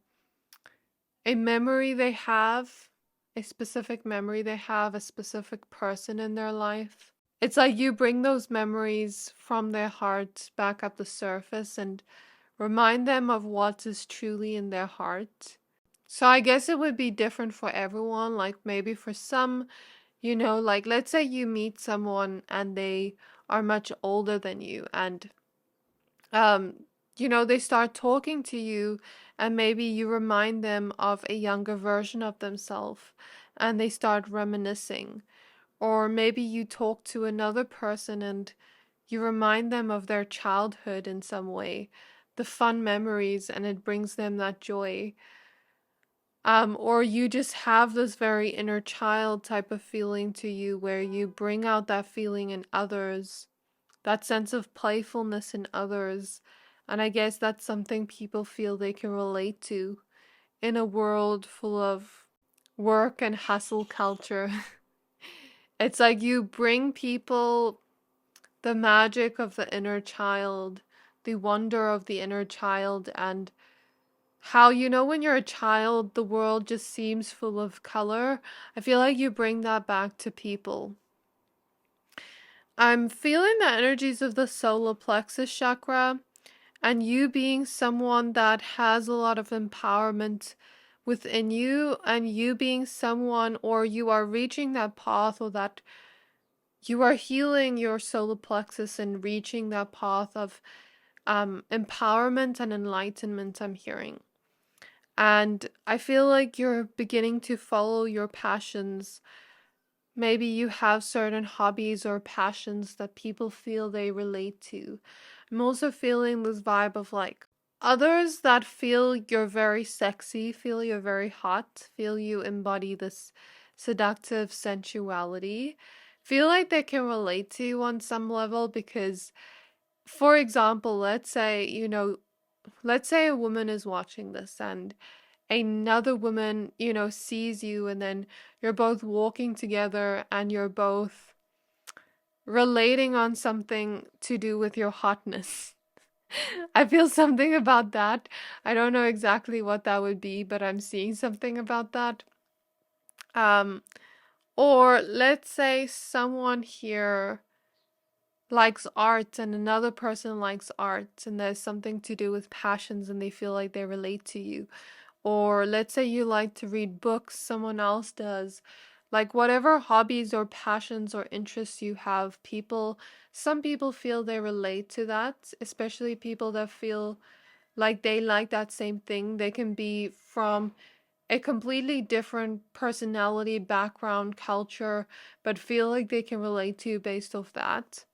a memory they have, a specific memory they have, a specific person in their life. It's like you bring those memories from their heart back up the surface and remind them of what is truly in their heart. So I guess it would be different for everyone. Like maybe for some, like let's say you meet someone and they are much older than you and um they start talking to you and maybe you remind them of a younger version of themselves and they start reminiscing. Or maybe you talk to another person and you remind them of their childhood in some way, the fun memories, and it brings them that joy. Or you just have this very inner child type of feeling to you where you bring out that feeling in others, that sense of playfulness in others. And I guess that's something people feel they can relate to in a world full of work and hustle culture. It's like you bring people the magic of the inner child, the wonder of the inner child, and how, when you're a child, the world just seems full of color. I feel like you bring that back to people. I'm feeling the energies of the solar plexus chakra, and you being someone that has a lot of empowerment within you, and you being someone, or you are reaching that path, or that you are healing your solar plexus and reaching that path of empowerment and enlightenment, I'm hearing. And I feel like you're beginning to follow your passions. Maybe you have certain hobbies or passions that people feel they relate to. I'm also feeling this vibe of like others that feel you're very sexy, feel you're very hot, feel you embody this seductive sensuality, feel like they can relate to you on some level because, for example, let's say a woman is watching this and another woman, sees you, and then you're both walking together and you're both relating on something to do with your hotness. I feel something about that. I don't know exactly what that would be, but I'm seeing something about that. Um, or let's say someone here likes art and another person likes art, and there's something to do with passions and they feel like they relate to you. Or let's say you like to read books, someone else does. Like whatever hobbies or passions or interests you have, some people feel they relate to that, especially people that feel like they like that same thing. They can be from a completely different personality, background, culture, but feel like they can relate to you based off that.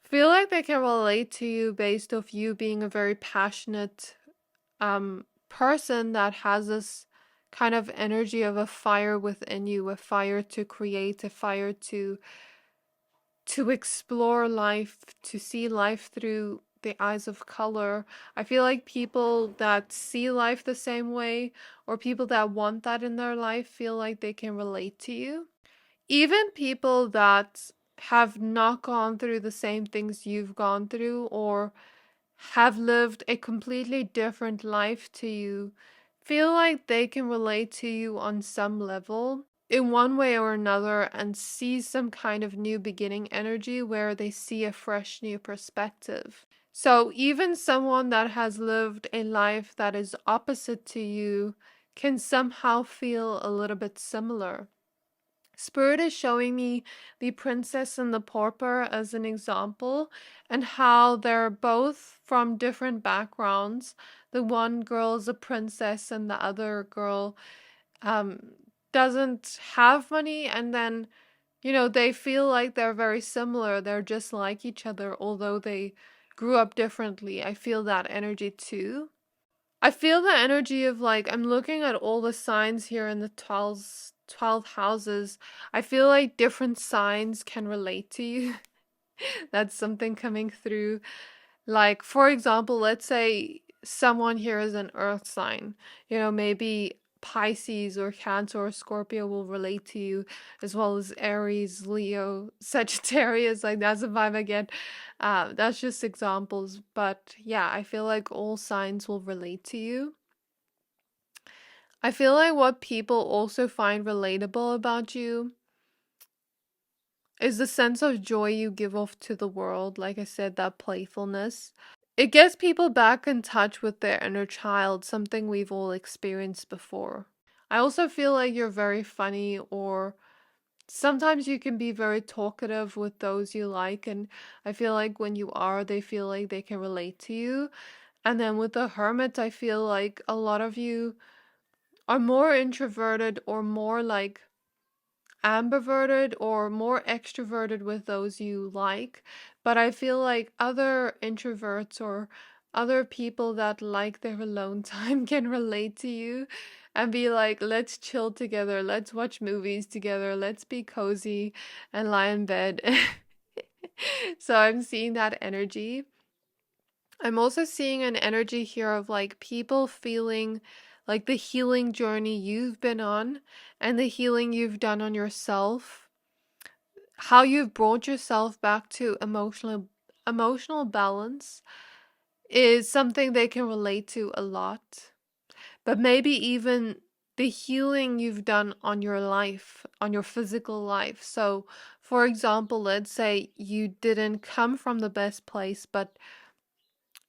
Feel like they can relate to you based off you being a very passionate person that has this kind of energy of a fire within you, a fire to create, a fire to explore life, to see life through the eyes of color. I feel like people that see life the same way, or people that want that in their life, feel like they can relate to you. Even people that have not gone through the same things you've gone through, or have lived a completely different life to you, feel like they can relate to you on some level in one way or another, and see some kind of new beginning energy where they see a fresh new perspective. So even someone that has lived a life that is opposite to you can somehow feel a little bit similar. Spirit is showing me the princess and the pauper as an example, and how they're both from different backgrounds. The one girl is a princess and the other girl um, doesn't have money, and then, they feel like they're very similar. They're just like each other, although they grew up differently. I feel that energy too. I feel the energy of like, I'm looking at all the signs here in the 12 houses. I feel like different signs can relate to you. That's something coming through. Like, for example, let's say someone here is an earth sign. Maybe Pisces or Cancer or Scorpio will relate to you, as well as Aries, Leo, Sagittarius. Like, that's a vibe I get. That's just examples. But yeah, I feel like all signs will relate to you. I feel like what people also find relatable about you is the sense of joy you give off to the world. Like I said, that playfulness. It gets people back in touch with their inner child, something we've all experienced before. I also feel like you're very funny, or sometimes you can be very talkative with those you like, and I feel like when you are, they feel like they can relate to you. And then with the hermit, I feel like a lot of you are more introverted, or more like ambiverted or more extroverted with those you like, but I feel like other introverts or other people that like their alone time can relate to you and be like, let's chill together, let's watch movies together, let's be cozy and lie in bed. So I'm seeing that energy. I'm also seeing an energy here of like people feeling like the healing journey you've been on and the healing you've done on yourself, how you've brought yourself back to emotional balance is something they can relate to a lot. But maybe even the healing you've done on your life, on your physical life. So, for example, let's say you didn't come from the best place, but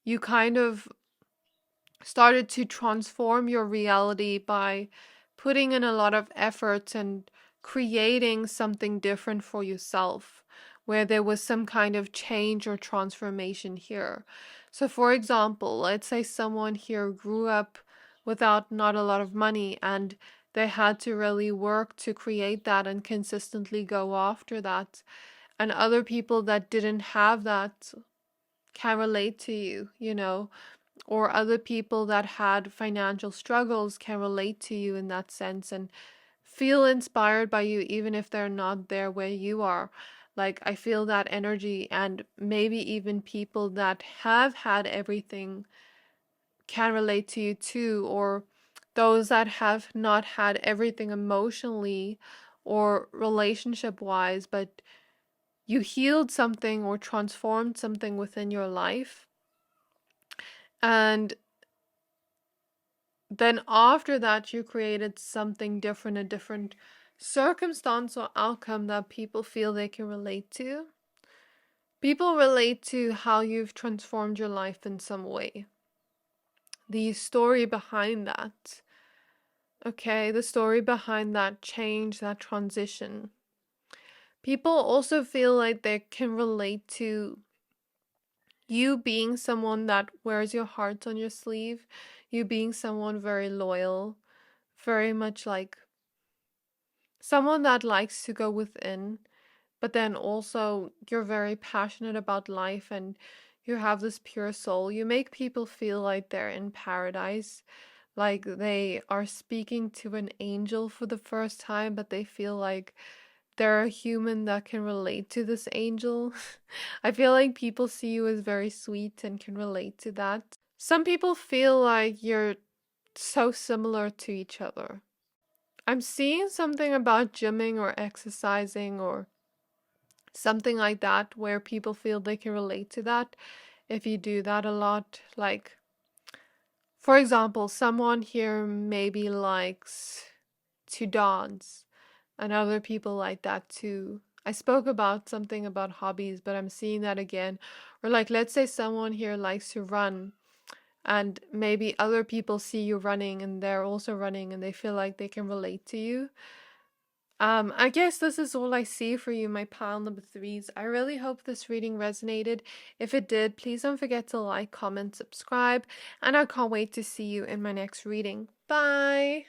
you kind of started to transform your reality by putting in a lot of effort and creating something different for yourself, where there was some kind of change or transformation here. So, for example, let's say someone here grew up without not a lot of money and they had to really work to create that and consistently go after that. And other people that didn't have that can relate to you, or other people that had financial struggles can relate to you in that sense and feel inspired by you, even if they're not there where you are. Like, I feel that energy, and maybe even people that have had everything can relate to you too, or those that have not had everything emotionally or relationship wise, but you healed something or transformed something within your life. And then after that, you created something different, a different circumstance or outcome that people feel they can relate to. People relate to how you've transformed your life in some way. The story behind that. Okay, the story behind that change, that transition. People also feel like they can relate to you being someone that wears your heart on your sleeve, you being someone very loyal, very much like someone that likes to go within, but then also you're very passionate about life and you have this pure soul. You make people feel like they're in paradise, like they are speaking to an angel for the first time, but they feel like they're a human that can relate to this angel. I feel like people see you as very sweet and can relate to that. Some people feel like you're so similar to each other. I'm seeing something about gymming or exercising or something like that where people feel they can relate to that if you do that a lot. Like, for example, someone here maybe likes to dance, and other people like that too. I spoke about something about hobbies, but I'm seeing that again. Or, like, let's say someone here likes to run, and maybe other people see you running and they're also running and they feel like they can relate to you. I guess this is all I see for you, my pile number threes. I really hope this reading resonated. If it did, please don't forget to like, comment, subscribe, and I can't wait to see you in my next reading. Bye!